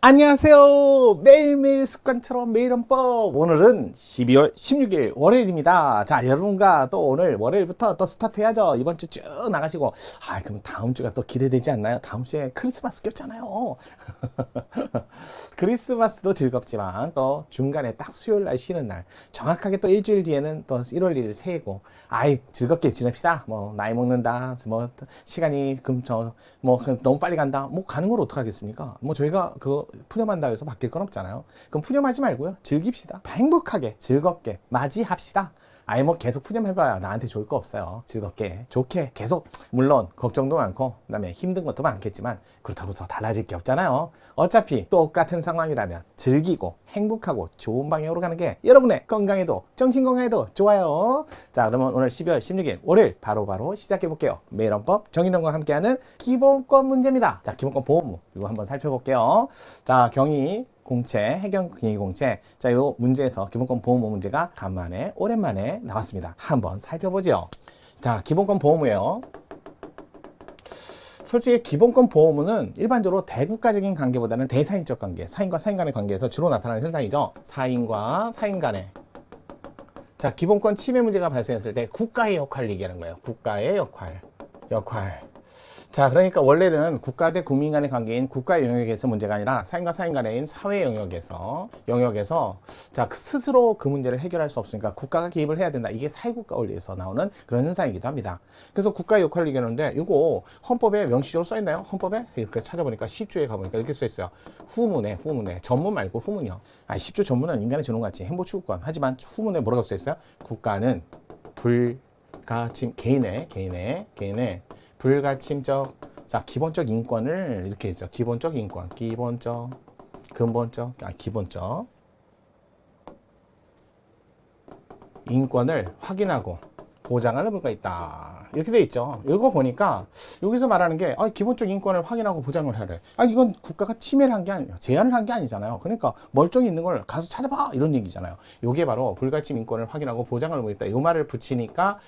안녕하세요. 매일매일 습관처럼 매일헌법. 오늘은 12월 16일 월요일입니다. 자, 여러분과 또 오늘 월요일부터 또 스타트 해야죠. 이번 주 쭉 나가시고. 그럼 다음 주가 또 기대되지 않나요? 다음 주에 크리스마스 겹잖아요. 크리스마스도 즐겁지만 또 중간에 딱 수요일 날 쉬는 날. 정확하게 또 일주일 뒤에는 또 1월 1일 새해고. 즐겁게 지냅시다. 나이 먹는다. 시간이 너무 빨리 간다. 가는 걸 어떡하겠습니까? 저희가 그거 푸념한다 해서 바뀔 건 없잖아요. 그럼 푸념하지 말고요. 즐깁시다. 행복하게, 즐겁게 맞이합시다. 계속 푸념해봐야 나한테 좋을 거 없어요. 즐겁게, 좋게, 계속. 물론, 걱정도 많고, 그 다음에 힘든 것도 많겠지만, 그렇다고 더 달라질 게 없잖아요. 어차피 똑같은 상황이라면 즐기고, 행복하고, 좋은 방향으로 가는 게 여러분의 건강에도, 정신 건강에도 좋아요. 자, 그러면 오늘 12월 16일, 월요일, 바로 시작해볼게요. 매일헌법, 정인원과 함께하는 기본권 문제입니다. 자, 기본권 보호무, 이거 한번 살펴볼게요. 자, 경위, 공채, 해경 경위 공채. 자, 요 문제에서 기본권 보호무 문제가 간만에 오랜만에 나왔습니다. 한번 살펴보죠. 자, 기본권 보호무예요. 솔직히 기본권 보호무는 일반적으로 대국가적인 관계보다는 대사인적 관계, 사인과 사인 간의 관계에서 주로 나타나는 현상이죠. 사인과 사인 간의. 자, 기본권 침해 문제가 발생했을 때 국가의 역할을 얘기하는 거예요. 국가의 역할. 자, 그러니까 원래는 국가 대 국민 간의 관계인 국가의 영역에서 문제가 아니라 사인과 사인 간의 사회 영역에서 자, 스스로 그 문제를 해결할 수 없으니까 국가가 개입을 해야 된다. 이게 사회국가 원리에서 나오는 그런 현상이기도 합니다. 그래서 국가의 역할을 얘기하는데 이거 헌법에 명시적으로 써 있나요? 헌법에? 이렇게 찾아보니까 10조에 가보니까 이렇게 써 있어요. 후문에 전문 말고 후문이요. 10조 전문은 인간의 존엄가치, 행복추구권. 하지만 후문에 뭐라고 써 있어요? 국가는 개인의 불가침적, 자, 기본적 인권을 이렇게 했죠. 기본적 인권을 확인하고 보장하는 의무가 있다. 이렇게 돼 있죠. 이거 보니까 여기서 말하는 게 기본적 인권을 확인하고 보장을 하래. 이건 국가가 침해를 한 게 아니에요. 제한을 한 게 아니잖아요. 그러니까 멀쩡히 있는 걸 가서 찾아봐 이런 얘기잖아요. 이게 바로 불가침 인권을 확인하고 보장을 의무 있다. 이 말을 붙이니까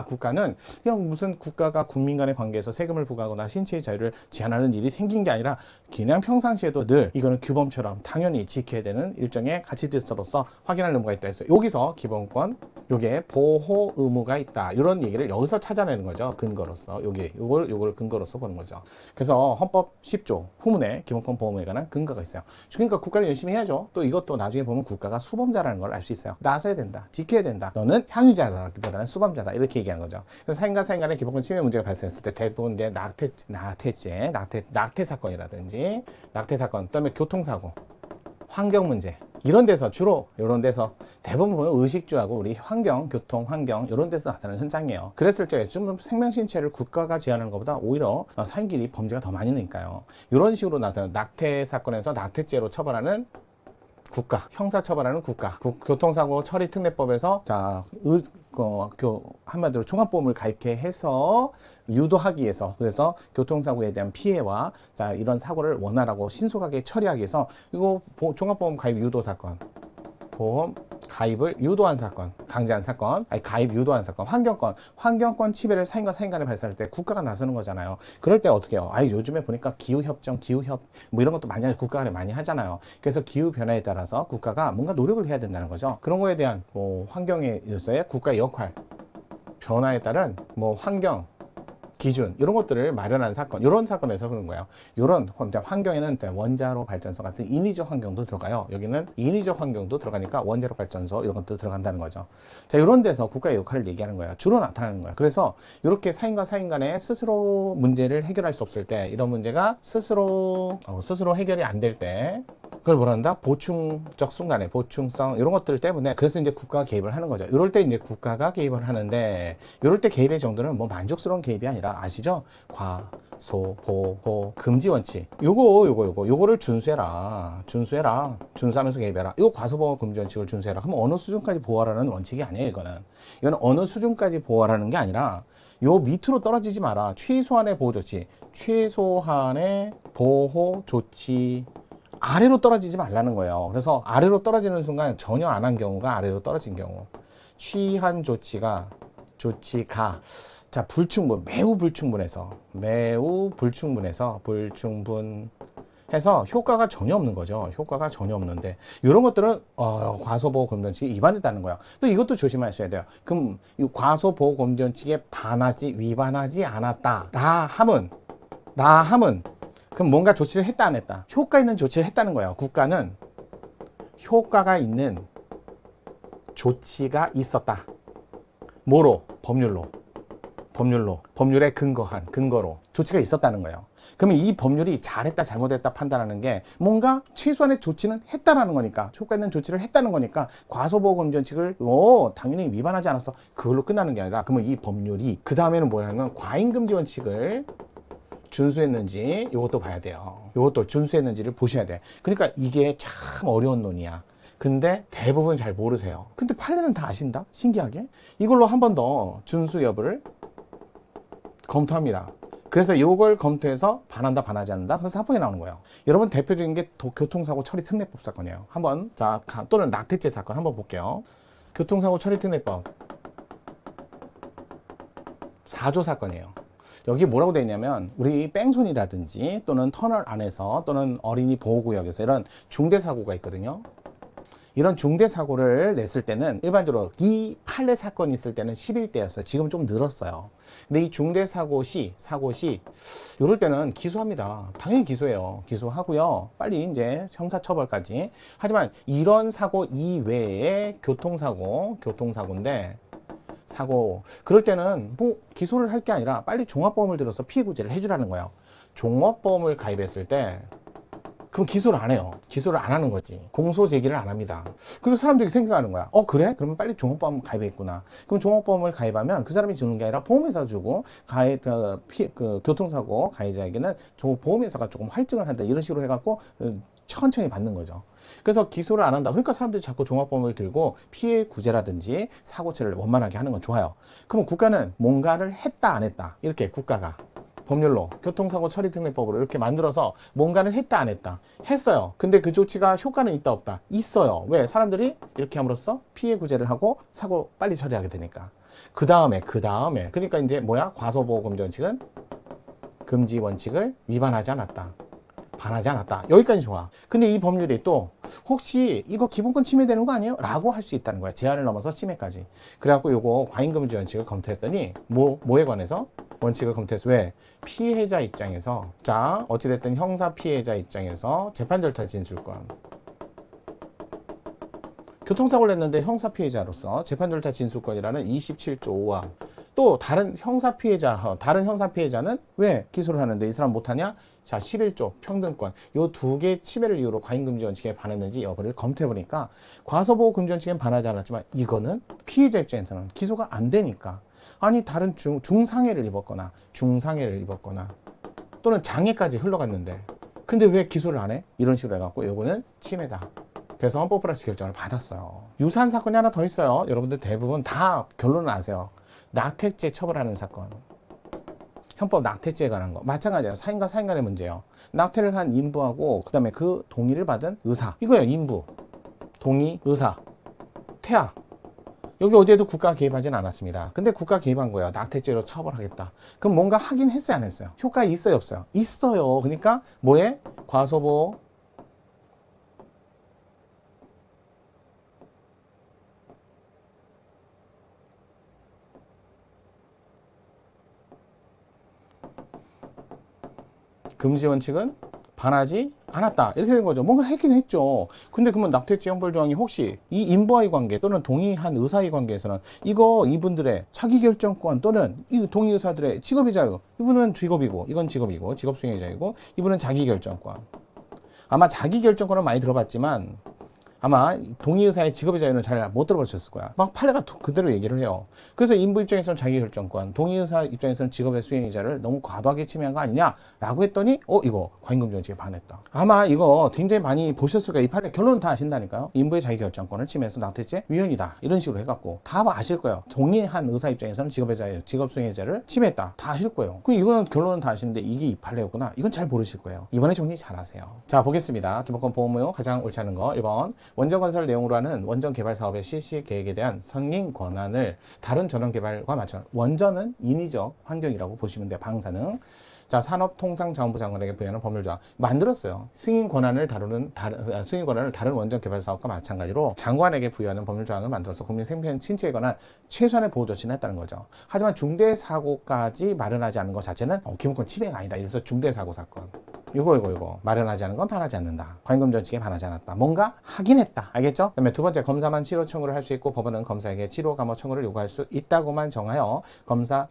국가는 그냥 무슨 국가가 국민 간의 관계에서 세금을 부과하거나 신체의 자유를 제한하는 일이 생긴 게 아니라 그냥 평상시에도 늘 이거는 규범처럼 당연히 지켜야 되는 일정의 가치 질서로서 확인할 의무가 있다 해서 여기서 기본권 요게 보호 의무가 있다. 이런 얘기를 여기서 찾아내는 거죠. 근거로서. 요걸 근거로서 보는 거죠. 그래서 헌법 10조 후문에 기본권 보호에 관한 근거가 있어요. 그러니까 국가를 열심히 해야죠. 또 이것도 나중에 보면 국가가 수범자라는 걸 알 수 있어요. 나서야 된다. 지켜야 된다. 너는 향유자라기보다는 수범자다. 이렇게 얘기하는 거죠. 그래서 사인과 사인 간의 기본권 침해 문제가 발생했을 때 대부분 이제 낙태 사건이라든지 낙태 사건, 그다음에 교통사고, 환경 문제 이런 데서 대부분 보면 의식주하고 우리 교통, 환경 이런 데서 나타나는 현상이에요. 그랬을 때 좀 생명신체를 국가가 제한하는 것보다 오히려 사인끼리 범죄가 더 많이 나니까요. 이런 식으로 나타나는 낙태 사건에서 낙태죄로 처벌하는 국가, 형사 처벌하는 국가, 교통사고 처리특례법에서 한마디로 종합보험을 가입해 해서 유도하기 위해서 그래서 교통사고에 대한 피해와 이런 사고를 원활하고 신속하게 처리하기 위해서 이거 종합보험 가입 유도 사건, 보험 가입을 유도한 사건, 강제한 사건, 가입 유도한 사건, 환경권 침해를 사인과 사인 간에 발생할 때 국가가 나서는 거잖아요. 그럴 때 어떻게 해요? 요즘에 보니까 기후협정, 이런 것도 국가 간에 많이 하잖아요. 그래서 기후변화에 따라서 국가가 뭔가 노력을 해야 된다는 거죠. 그런 거에 대한 환경에 있어서의 국가의 역할, 변화에 따른 환경, 기준 이런 것들을 마련한 사건, 이런 사건에서 그런 거예요. 이런 환경에는 원자로 발전소 같은 인위적 환경도 들어가요. 여기는 인위적 환경도 들어가니까 원자로 발전소 이런 것도 들어간다는 거죠. 자, 이런 데서 국가의 역할을 얘기하는 거예요. 주로 나타나는 거예요. 그래서 이렇게 사인과 사인 간에 스스로 문제를 해결할 수 없을 때, 이런 문제가 스스로 해결이 안 될 때 그걸 뭐라 한다? 보충적 순간에 보충성 이런 것들 때문에 그래서 이제 국가가 개입을 하는 거죠. 이럴 때 이제 국가가 개입을 하는데 이럴 때 개입의 정도는 만족스러운 개입이 아니라 아시죠? 과소보호 금지 원칙. 요거를 준수해라. 준수하면서 개입해라. 이거 과소보호 금지 원칙을 준수해라. 그럼 어느 수준까지 보호하라는 원칙이 아니에요, 이거는. 이건 어느 수준까지 보호하라는 게 아니라 요 밑으로 떨어지지 마라. 최소한의 보호 조치. 아래로 떨어지지 말라는 거예요. 그래서 아래로 떨어지는 순간 전혀 안 한 경우가 아래로 떨어진 경우. 취한 조치가 불충분, 매우 불충분해서 해서 효과가 전혀 없는 거죠. 효과가 전혀 없는데 이런 것들은 과소보호금전칙에 위반했다는 거예요. 또 이것도 조심하셔야 돼요. 그럼 이 과소보호금전칙에 반하지 위반하지 않았다 라 함은 그럼 뭔가 조치를 했다 안 했다? 효과 있는 조치를 했다는 거예요. 국가는 효과가 있는 조치가 있었다. 뭐로? 법률에 근거로 조치가 있었다는 거예요. 그러면 이 법률이 잘했다 잘못했다 판단하는 게 뭔가 최소한의 조치는 했다라는 거니까, 효과 있는 조치를 했다는 거니까 과소보호금전칙을 당연히 위반하지 않았어 그걸로 끝나는 게 아니라, 그러면 이 법률이 그 다음에는 뭐냐면 과잉금지 원칙을 준수했는지 이것도 봐야 돼요. 이것도 준수했는지를 보셔야 돼. 그러니까 이게 참 어려운 논이야. 근데 대부분 잘 모르세요. 근데 판례는 다 아신다? 신기하게. 이걸로 한 번 더 준수 여부를 검토합니다. 그래서 이걸 검토해서 반한다 반하지 않는다, 그래서 합헌이 나오는 거예요. 여러분 대표적인 게 교통사고 처리 특례법 사건이에요. 한번 또는 낙태죄 사건 한번 볼게요. 교통사고 처리 특례법 4조 사건이에요. 여기 뭐라고 되어 있냐면, 우리 뺑소니라든지 또는 터널 안에서 또는 어린이 보호구역에서 이런 중대사고가 있거든요. 이런 중대사고를 냈을 때는 일반적으로 이 판례 사건이 있을 때는 11대였어요. 지금 좀 늘었어요. 근데 이 중대사고 시 이럴 때는 기소합니다. 당연히 기소해요. 기소하고요. 빨리 이제 형사처벌까지. 하지만 이런 사고 이외에 교통사고인데 그럴 때는 뭐 기소를 할 게 아니라 빨리 종합보험을 들어서 피해구제를 해주라는 거예요. 종합보험을 가입했을 때 그럼 기소를 안 해요. 기소를 안 하는 거지. 공소 제기를 안 합니다. 그래서 사람들이 생각하는 거야. 그래? 그러면 빨리 종합보험 가입했구나. 그럼 종합보험을 가입하면 그 사람이 주는 게 아니라 보험회사가 주고, 교통사고 가해자에게는 보험회사가 조금 할증을 한다. 이런 식으로 해갖고 천천히 받는 거죠. 그래서 기소를 안 한다. 그러니까 사람들이 자꾸 종합보험을 들고 피해 구제라든지 사고체를 원만하게 하는 건 좋아요. 그럼 국가는 뭔가를 했다 안 했다, 이렇게 국가가 법률로 교통사고 처리 특례법으로 이렇게 만들어서 뭔가를 했다 안 했다, 했어요. 근데 그 조치가 효과는 있다 없다? 있어요. 왜? 사람들이 이렇게 함으로써 피해 구제를 하고 사고 빨리 처리하게 되니까. 그 다음에 그러니까 이제 뭐야? 과소보호금전칙은 금지 원칙을 위반하지 않았다, 반하지 않았다. 여기까지 좋아. 근데 이 법률이 또 혹시 이거 기본권 침해되는 거 아니에요? 라고 할 수 있다는 거야. 제한을 넘어서 침해까지. 그래갖고 요거 과잉금지 원칙을 검토했더니 뭐에 관해서 원칙을 검토해서, 왜? 피해자 입장에서, 어찌됐든 형사 피해자 입장에서 재판 절차 진술권, 교통사고를 냈는데 형사 피해자로서 재판 절차 진술권이라는 27조 5항. 또 다른 형사 피해자는 왜 기소를 하는데 이 사람 못하냐? 11조 평등권. 요 두 개 침해를 이유로 과잉금지 원칙에 반했는지 여부를 검토해보니까 과소보호금지 원칙엔 반하지 않았지만 이거는 피해자 입장에서는 기소가 안 되니까, 아니 다른 중상해를 입었거나 또는 장애까지 흘러갔는데 근데 왜 기소를 안 해? 이런 식으로 해갖고 이거는 침해다. 그래서 헌법 플러스 결정을 받았어요. 유사한 사건이 하나 더 있어요. 여러분들 대부분 다 결론을 아세요. 낙태죄 처벌하는 사건. 형법 낙태죄에 관한 거 마찬가지예요. 사인과 사인 간의 문제예요. 낙태를 한 인부하고 그다음에 그 동의를 받은 의사, 이거예요. 인부, 동의, 의사, 태아. 여기 어디에도 국가가 개입하지는 않았습니다. 근데 국가가 개입한 거예요. 낙태죄로 처벌하겠다. 그럼 뭔가 하긴 했어요, 안 했어요? 효과 있어요, 없어요? 있어요. 그러니까 뭐에? 과소보호 금지 원칙은 반하지 않았다. 이렇게 된 거죠. 뭔가 했긴 했죠. 근데 그러면 낙태죄 형벌 조항이 혹시 이 인부와의 관계 또는 동의한 의사의 관계에서는 이분들의 자기결정권 또는 이 동의 의사들의 직업의 자유, 이분은 직업이고 이건 직업이고 직업수행의 자유고 이분은 자기결정권. 아마 자기결정권은 많이 들어봤지만 아마 동의의사의 직업의 자유는 잘 못 들어보셨을 거야. 막 판례가 그대로 얘기를 해요. 그래서 인부 입장에서는 자기결정권, 동의의사 입장에서는 직업의 수행의자를 너무 과도하게 침해한 거 아니냐라고 했더니 이거 과잉금지 원칙에 반했다. 아마 이거 굉장히 많이 보셨을 거예요. 이 판례 결론은 다 아신다니까요. 인부의 자기결정권을 침해해서 낙태죄 위헌이다, 이런 식으로 해갖고 다 아실 거예요. 동의한 의사 입장에서는 직업의 자유, 직업 수행의자를 침해했다, 다 아실 거예요. 그럼 이거는 결론은 다 아시는데 이게 이 판례였구나, 이건 잘 모르실 거예요. 이번에 정리 잘 하세요. 자, 보겠습니다. 기본권 보호무효 가장 옳지 않은 거 1번 원전건설 내용으로 하는 원전 개발 사업의 실시 계획에 대한 승인 권한을 다른 전원 개발과 마찬가지. 원전은 인위적 환경이라고 보시면 돼요. 방사능. 자, 산업통상자원부 장관에게 부여하는 법률조항 만들었어요. 승인 권한을 다른 원전 개발 사업과 마찬가지로 장관에게 부여하는 법률조항을 만들어서 국민 생명 신체에 관한 최소한의 보호 조치는 했다는 거죠. 하지만 중대 사고까지 마련하지 않는 것 자체는 기본권 침해가 아니다. 이래서 중대 사고 사건. 이거 마련하지 않은 건 반하지 않는다. 과잉금 전칙에 반하지 않았다. 뭔가 하긴 했다. 알겠죠? 그다음에 두 번째, 검사만 치료 청구를 할 수 있고 법원은 검사에게 치료 감호 청구를 요구할 수 있다고만 정하여 검사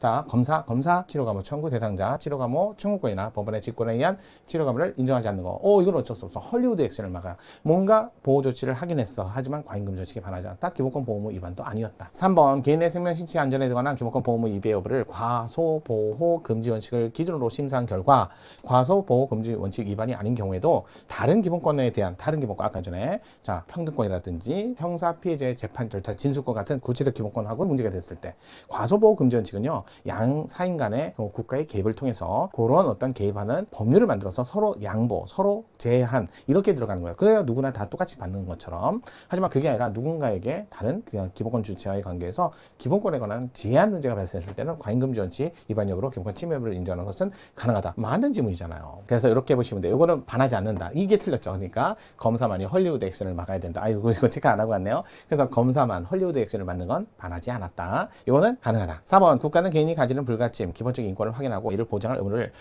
치료 감호 청구 대상자 치료 감호 청구권이나 법원의 직권에 의한 치료 감호를 인정하지 않는 거. 이건 어쩔 수 없어. 헐리우드 액션을 막아요. 뭔가 보호 조치를 하긴 했어. 하지만 과잉금 전칙에 반하지 않았다. 기본권 보호무 위반도 아니었다. 3번, 개인의 생명 신체 안전에 관한 기본권 보호무 위배 여부를 과소 보호 금지 원칙을 기준으로 심사한 결과 과소 보호 금지 원칙 위반이 아닌 경우에도 다른 기본권에 대한 다른 기본권, 아까 전에 평등권이라든지 형사 피해자의 재판 절차 진술권 같은 구체적 기본권하고 문제가 됐을 때 과소보호 금지 원칙은요, 양 사인 간의 국가의 개입을 통해서 그런 어떤 개입하는 법률을 만들어서 서로 양보, 서로 제한 이렇게 들어가는 거예요. 그래야 누구나 다 똑같이 받는 것처럼. 하지만 그게 아니라 누군가에게 다른 그냥 기본권 주체와의 관계에서 기본권에 관한 제한 문제가 발생했을 때는 과잉금지 원칙 위반 여부로 기본권 침해 여부를 인정하는 것은 가능하다. 맞는 지문이잖아요. 그래서 이렇게 보시면 돼요. 이거는 반하지 않는다. 이게 틀렸죠. 그러니까 검사만이 헐리우드 액션을 막아야 된다. 이거 체크 안 하고 왔네요. 그래서 검사만 헐리우드 액션을 막는 건 반하지 않았다. 이거는 가능하다. 4번, 국가는 개인이 가지는 불가침, 기본적인 인권을 확인하고 이를 보장할 의무를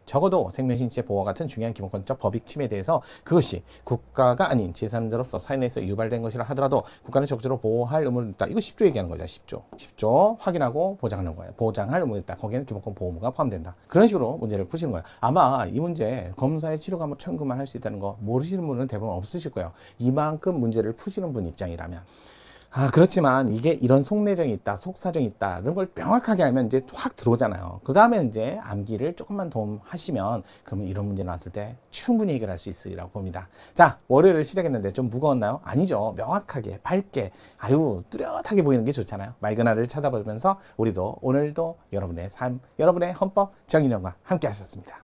적어도 생명신체 보호와 같은 중요한 기본권적 법익 침해에 대해서 그것이 국가가 아닌 제3자로서 사회내에서 유발된 것이라 하더라도 국가는 적극적으로 보호할 의무를 있다. 이거 10조 얘기하는 거죠. 10조 확인하고 보장하는 거예요. 보장할 의무가 있다. 거기에는 기본권 보호무가 포함된다. 그런 식으로 문제를 푸시는 거예요. 아마 이 문제 검사의 치료 감호 청구만 할 수 있다는 거 모르시는 분은 대부분 없으실 거예요. 이만큼 문제를 푸시는 분 입장이라면. 그렇지만 이게 이런 속내정이 있다, 속사정이 있다, 이런 걸 명확하게 알면 이제 확 들어오잖아요. 그 다음에 이제 암기를 조금만 도움하시면 그러면 이런 문제 나왔을 때 충분히 해결할 수 있으리라고 봅니다. 자, 월요일을 시작했는데 좀 무거웠나요? 아니죠. 명확하게, 밝게, 뚜렷하게 보이는 게 좋잖아요. 맑은 하늘을 쳐다보면서 우리도 오늘도 여러분의 삶, 여러분의 헌법 정의론과 함께 하셨습니다.